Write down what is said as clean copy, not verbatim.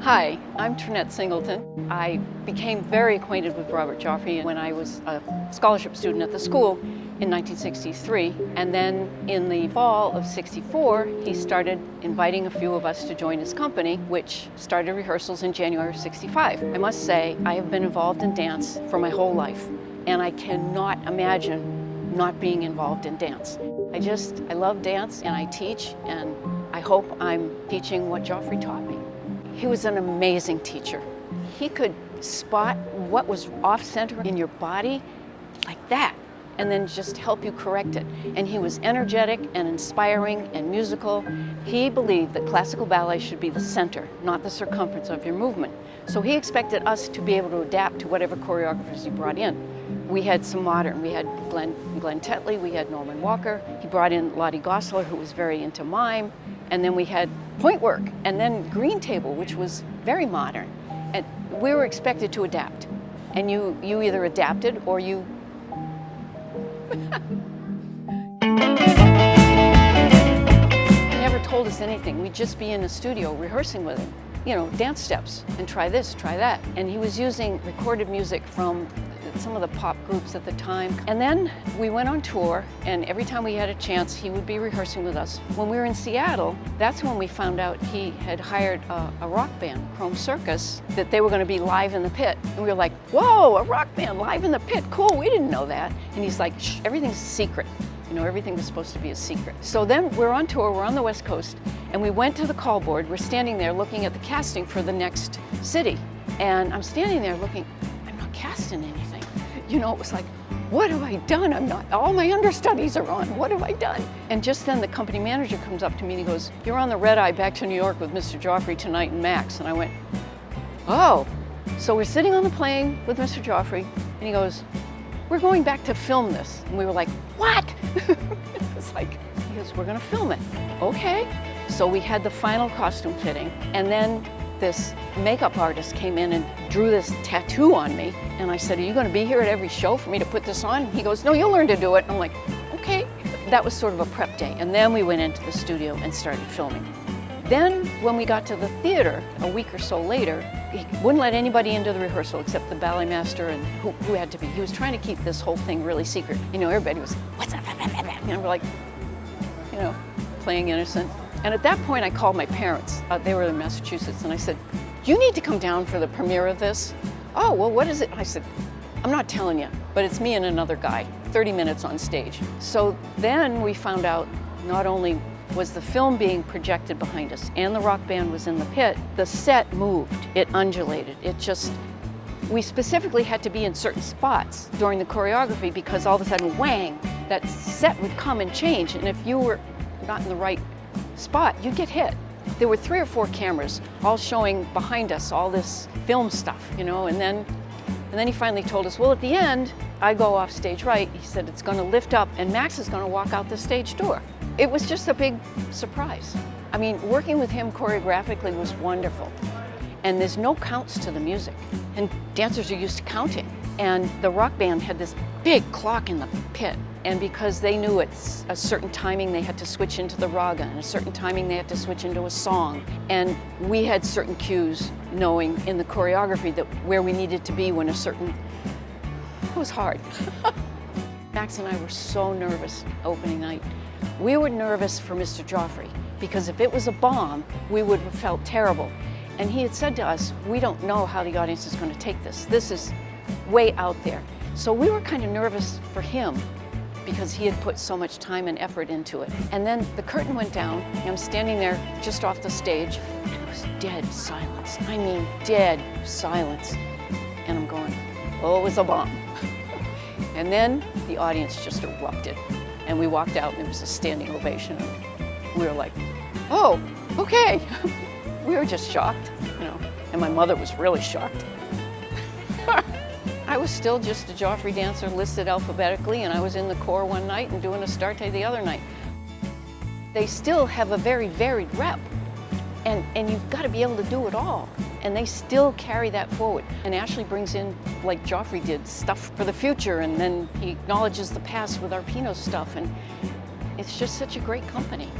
Hi, I'm Trinette Singleton. I became very acquainted with Robert Joffrey when I was a scholarship student at the school in 1963. And then in the fall of '64, he started inviting a few of us to join his company, which started rehearsals in January of '65. I must say, I have been involved in dance for my whole life, and I cannot imagine not being involved in dance. I love dance, and I teach, and I hope I'm teaching what Joffrey taught me. He was an amazing teacher. He could spot what was off-center in your body like that, and then just help you correct it. And he was energetic and inspiring and musical. He believed that classical ballet should be the center, not the circumference of your movement. So he expected us to be able to adapt to whatever choreographers he brought in. We had some modern, we had Glenn Tetley, we had Norman Walker. He brought in Lottie Gosseler, who was very into mime. And then we had point work, and then green table, which was very modern. And we were expected to adapt. And you either adapted or you... He never told us anything. We'd just be in the studio rehearsing with him. You know, dance steps, and try this, try that. And he was using recorded music from some of the pop groups at the time. And then we went on tour, and every time we had a chance, he would be rehearsing with us. When we were in Seattle, that's when we found out he had hired a rock band, Chrome Circus, that they were going to be live in the pit. And we were like, whoa, a rock band live in the pit, cool, we didn't know that. And he's like, shh, everything's secret. You know, everything was supposed to be a secret. So then we're on tour, we're on the West Coast, and we went to the call board. We're standing there looking at the casting for the next city. And I'm standing there looking, I'm not casting anything. You know, it was like, what have I done? All my understudies are on, what have I done? And just then the company manager comes up to me and he goes, you're on the red eye back to New York with Mr. Joffrey tonight and Max. And I went, oh. So we're sitting on the plane with Mr. Joffrey, and he goes, we're going back to film this. And we were like, what? It's like, he goes, we're gonna film it. Okay. So we had the final costume fitting, and then this makeup artist came in and drew this tattoo on me. And I said, are you gonna be here at every show for me to put this on? He goes, no, you'll learn to do it. I'm like, okay. That was sort of a prep day. And then we went into the studio and started filming. Then when we got to the theater a week or so later, he wouldn't let anybody into the rehearsal except the ballet master and who had to be. He was trying to keep this whole thing really secret. You know, everybody was, what's up? You know, we're like, you know, playing innocent. And at that point, I called my parents. They were in Massachusetts, and I said, you need to come down for the premiere of this. Oh, well, what is it? I said, I'm not telling you, but it's me and another guy, 30 minutes on stage. So then we found out not only was the film being projected behind us and the rock band was in the pit, the set moved, it undulated, we specifically had to be in certain spots during the choreography because all of a sudden, whang, that set would come and change, and if you were not in the right spot, you'd get hit. There were 3 or 4 cameras all showing behind us all this film stuff, you know, and then he finally told us, well, at the end, I go off stage right. He said, it's gonna lift up and Max is gonna walk out the stage door. It was just a big surprise. I mean, working with him choreographically was wonderful. And there's no counts to the music. And dancers are used to counting. And the rock band had this big clock in the pit. And because they knew at a certain timing they had to switch into the raga, and a certain timing they had to switch into a song. And we had certain cues knowing in the choreography that where we needed to be when it was hard. Max and I were so nervous opening night. We were nervous for Mr. Joffrey because if it was a bomb, we would have felt terrible. And he had said to us, we don't know how the audience is going to take this. This is way out there. So we were kind of nervous for him because he had put so much time and effort into it. And then the curtain went down, and I'm standing there just off the stage, and it was dead silence. I mean, dead silence. And I'm going, oh, it was a bomb. And then the audience just erupted. And we walked out, and it was a standing ovation. And we were like, oh, okay. We were just shocked, you know. And my mother was really shocked. I was still just a Joffrey dancer listed alphabetically, and I was in the corps one night and doing Astarte the other night. They still have a very varied rep. And you've got to be able to do it all. And they still carry that forward. And Ashley brings in, like Joffrey did, stuff for the future, and then he acknowledges the past with our Pinot stuff. And it's just such a great company.